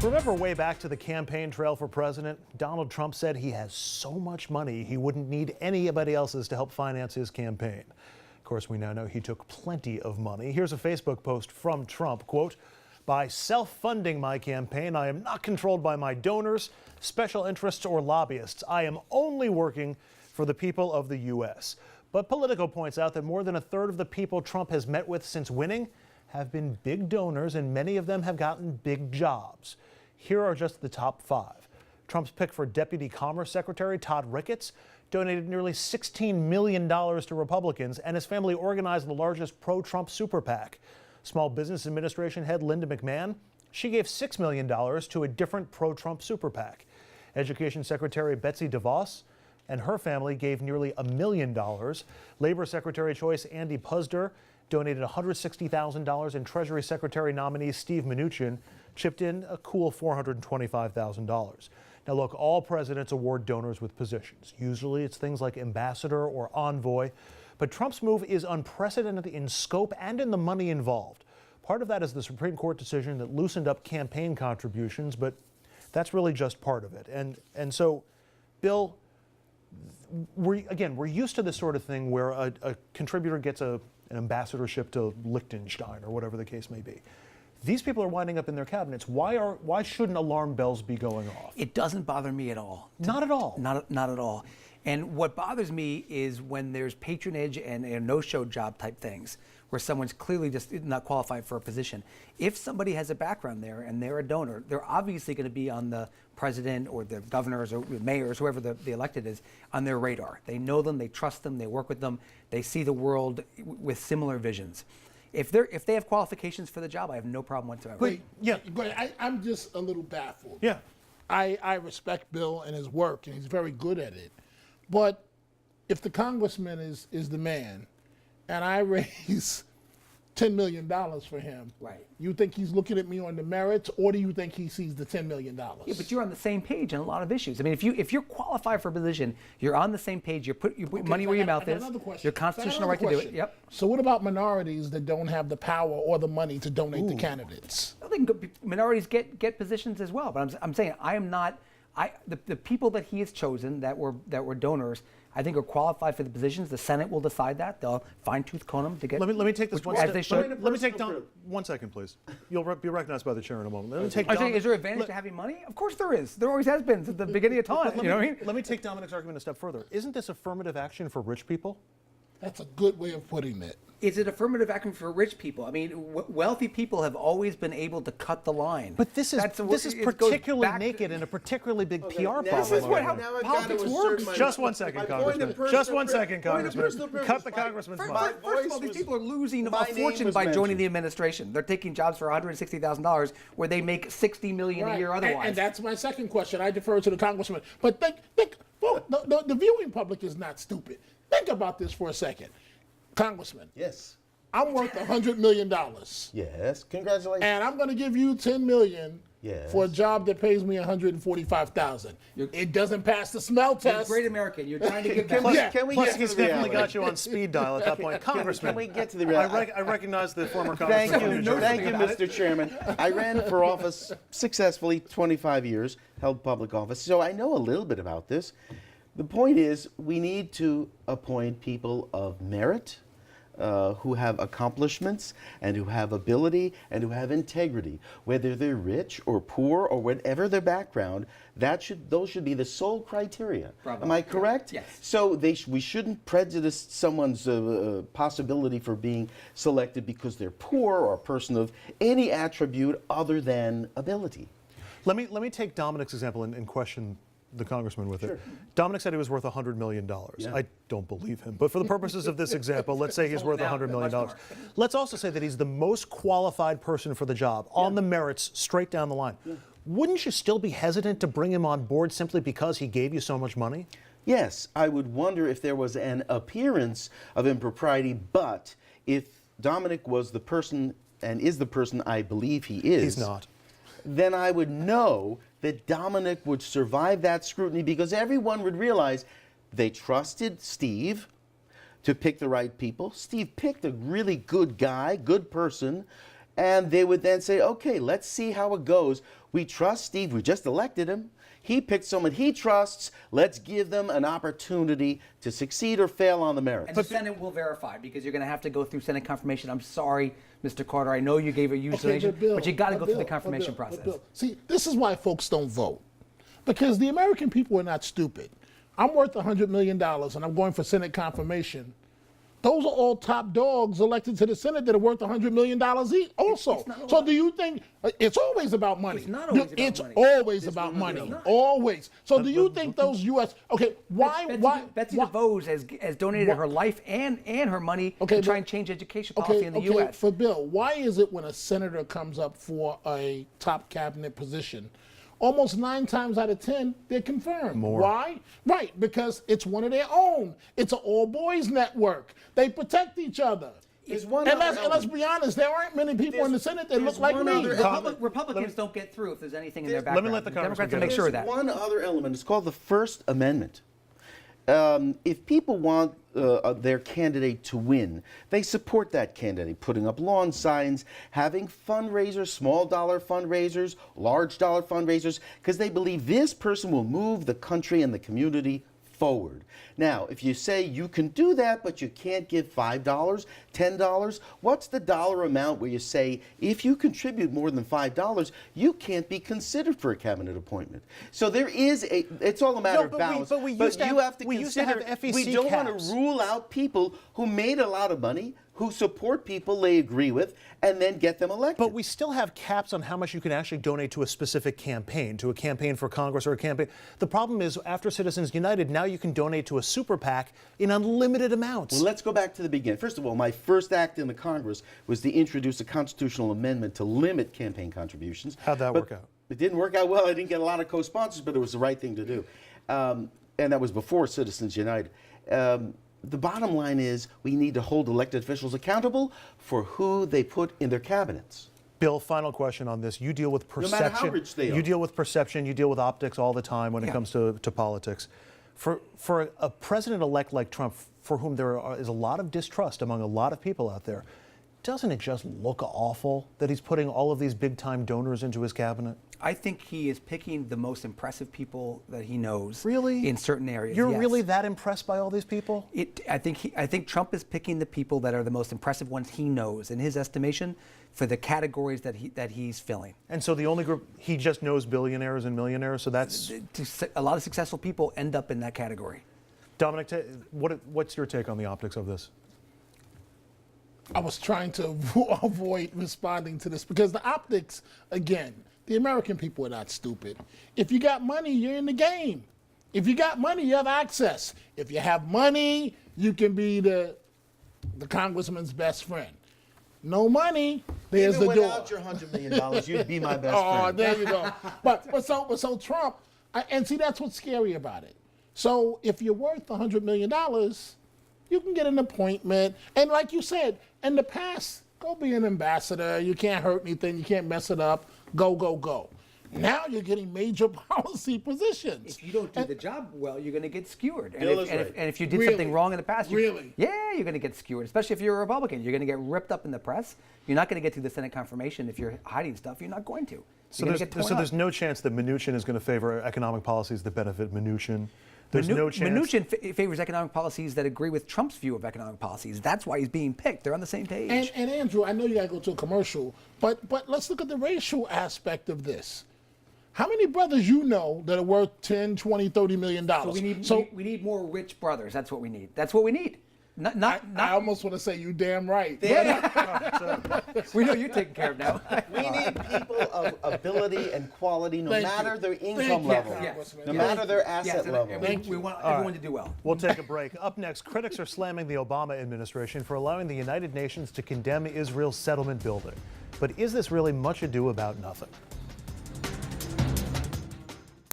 Remember way back to the campaign trail for president? Donald Trump said he has so much money he wouldn't need anybody else's to help finance his campaign. Of course, we now know he took plenty of money. Here's a Facebook post from Trump, quote, "By self-funding my campaign, I am not controlled by my donors, special interests, or lobbyists. I am only working for the people of the U.S." But Politico points out that more than a third of the people Trump has met with since winning have been big donors, and many of them have gotten big jobs. Here are just the top 5. Trump's pick for Deputy Commerce Secretary, Todd Ricketts, donated nearly $16 million to Republicans, and his family organized the largest pro-Trump super PAC. Small Business Administration head Linda McMahon, she gave $6 million to a different pro-Trump super PAC. Education Secretary Betsy DeVos and her family gave nearly $1 million. Labor Secretary Choice Andy Puzder donated $160,000, and Treasury Secretary nominee Steve Mnuchin chipped in a cool $425,000. Now look, all presidents award donors with positions. Usually it's things like ambassador or envoy, but Trump's move is unprecedented in scope and in the money involved. Part of that is the Supreme Court decision that loosened up campaign contributions, but that's really just part of it. And so, Bill, we're used to this sort of thing where a contributor gets an ambassadorship to Liechtenstein or whatever the case may be. These people are winding up in their cabinets. Why shouldn't alarm bells be going off? It doesn't bother me at all. Not at all. Not at all. And what bothers me is when there's patronage and no-show job type things, where someone's clearly just not qualified for a position. If somebody has a background there and they're a donor, they're obviously going to be on the president or the governors or mayors, whoever the elected is, on their radar. They know them, they trust them, they work with them, they see the world with similar visions. If they have qualifications for the job, I have no problem whatsoever. Wait, yeah, but I'm just a little baffled. Yeah. I respect Bill and his work, and he's very good at it. But if the congressman is the man, and I raise $10 million for him, right? You think he's looking at me on the merits, or do you think he sees the $10 million? Yeah, but you're on the same page on a lot of issues. I mean, if you're qualified for a position, you're on the same page. You put money where your mouth is. Your constitutional right to do it. Yep. So what about minorities that don't have the power or the money to donate to candidates? I think minorities get positions as well. But I'm saying I am not. The people that he has chosen that were donors, I think, are qualified for the positions. The Senate will decide that. They'll fine-tooth comb them to get. Let me take this one as step. they should. Let me take down 1 second, please. You'll be recognized by the chair in a moment. Let me take. Is there advantage to having money? Of course there is. There always has been since the beginning of time. You know what I mean? Let me take Dominic's argument a step further. Isn't this affirmative action for rich people? That's a good way of putting it. It's an affirmative action for rich people. I mean, wealthy people have always been able to cut the line. But this is particularly naked and a particularly big PR problem. This is how politics works. Just 1 second, Congressman. Just 1 second, Congressman. Cut the congressman's mic. First of all, these people are losing a fortune by joining the administration. They're taking jobs for $160,000 where they make $60 million a year otherwise. And that's my second question. I defer to the congressman. But think well, the viewing public is not stupid. Think about this for a second. Congressman. Yes. I'm worth $100 million. Yes. Congratulations. And I'm going to give you $10 million for a job that pays me $145,000. It doesn't pass the smell test. You're a great American. You're trying to get Plus, he's definitely got you on speed dial at that point. Congressman, can we get to the reality? I recognize the former congressman. Thank you, Mr. Chairman. I ran for office successfully 25 years, held public office, so I know a little bit about this. The point is, we need to appoint people of merit, who have accomplishments and who have ability and who have integrity. Whether they're rich or poor or whatever their background, those should be the sole criteria. Bravo. Am I correct? Yes. So we shouldn't prejudice someone's possibility for being selected because they're poor or a person of any attribute other than ability. Let me take Dominic's example and question the congressman with it. Dominic said he was worth $100 million. Yeah. I don't believe him. But for the purposes of this example, let's say he's worth $100 million. Let's also say that he's the most qualified person for the job, on the merits, straight down the line. Yeah. Wouldn't you still be hesitant to bring him on board simply because he gave you so much money? Yes, I would wonder if there was an appearance of impropriety, but if Dominic was the person and is the person I believe he is. He's not. Then I would know that Dominic would survive that scrutiny because everyone would realize they trusted Steve to pick the right people. Steve picked a really good guy, good person, and they would then say, okay, let's see how it goes. We trust Steve. We just elected him. He picked someone he trusts. Let's give them an opportunity to succeed or fail on the merits. And the Senate will verify, because you're going to have to go through Senate confirmation. I'm sorry, Mr. Carter. I know you gave a huge donation, but you got to go through the confirmation process. See, this is why folks don't vote. Because the American people are not stupid. I'm worth $100 million and I'm going for Senate confirmation. Those are all top dogs elected to the Senate that are worth $100 million each also. So do you think, it's always about money. It's not always about It's money. always about money. Always. So do you think those U.S., okay, Betsy DeVos has donated her life and her money to try and change education policy in the U.S. For Bill, why is it when a senator comes up for a top cabinet position, almost 9 times out of 10, they're confirmed? More. Why? Right, because it's one of their own. It's an all-boys network. They protect each other. And let's be honest, there aren't many people in the Senate that look like me. Republicans don't get through if there's anything in their background. Let me let the Democrats congressman make sure of that. One other element. It's called the First Amendment. If people want their candidate to win, they support that candidate, putting up lawn signs, having fundraisers, small dollar fundraisers, large dollar fundraisers, because they believe this person will move the country and the community forward. Now, if you say you can do that, but you can't give $5, $10, what's the dollar amount where you say if you contribute more than $5, you can't be considered for a cabinet appointment? So there is it's all a matter of balance. But we used to have FEC we don't want caps. to rule out people who made a lot of money, who support people they agree with, and then get them elected. But we still have caps on how much you can actually donate to a specific campaign, to a campaign for Congress or a campaign. The problem is, after Citizens United, now you can donate to a super PAC in unlimited amounts. Well, let's go back to the beginning. First of all, my first act in the Congress was to introduce a constitutional amendment to limit campaign contributions. How'd that work out? It didn't work out well. I didn't get a lot of co-sponsors, but it was the right thing to do. And that was before Citizens United. The bottom line is we need to hold elected officials accountable for who they put in their cabinets. Bill, final question on this. You deal with perception. No matter how rich they are. You deal with perception. You deal with optics all the time when it comes to politics. For a president-elect like Trump, for whom there is a lot of distrust among a lot of people out there, doesn't it just look awful that he's putting all of these big-time donors into his cabinet? I think he is picking the most impressive people that he knows. Really? In certain areas. You're yes. really that impressed by all these people? I think Trump is picking the people that are the most impressive ones he knows, in his estimation, for the categories that he's filling. And so the only group, he just knows billionaires and millionaires, so that's... A lot of successful people end up in that category. Dominic, what's your take on the optics of this? I was trying to avoid responding to this because the optics, again, the American people are not stupid. If you got money, you're in the game. If you got money, you have access. If you have money, you can be the congressman's best friend. No money, there's Even the door. without your $100 million, you'd be my best friend. Oh, there you go. But so Trump, and see, that's what's scary about it. So if you're worth $100 million, you can get an appointment. And like you said, in the past, go be an ambassador. You can't hurt anything. You can't mess it up. Go, go, go. Now you're getting major policy positions. If you don't do the job well, you're going to get skewered. And Bill is right. if you did something wrong in the past, Really? you're going to get skewered, especially if you're a Republican. You're going to get ripped up in the press. You're not going to get through the Senate confirmation if you're hiding stuff. You're not going to. So there's no chance that Mnuchin is going to favor economic policies that benefit Mnuchin. There's no chance. Mnuchin favors economic policies that agree with Trump's view of economic policies. That's why he's being picked. They're on the same page. And Andrew, I know you got to go to a commercial, but let's look at the racial aspect of this. How many brothers you know that are worth 10, 20, 30 million dollars? We need more rich brothers. That's what we need. That's what we need. Not I almost want to say you damn right. we know you're taken care of now. We need people of ability and quality, no matter their income level, no matter their asset level. We want everyone to do well. We'll take a break. Up next, critics are slamming the Obama administration for allowing the United Nations to condemn Israel's settlement building. But is this really much ado about nothing?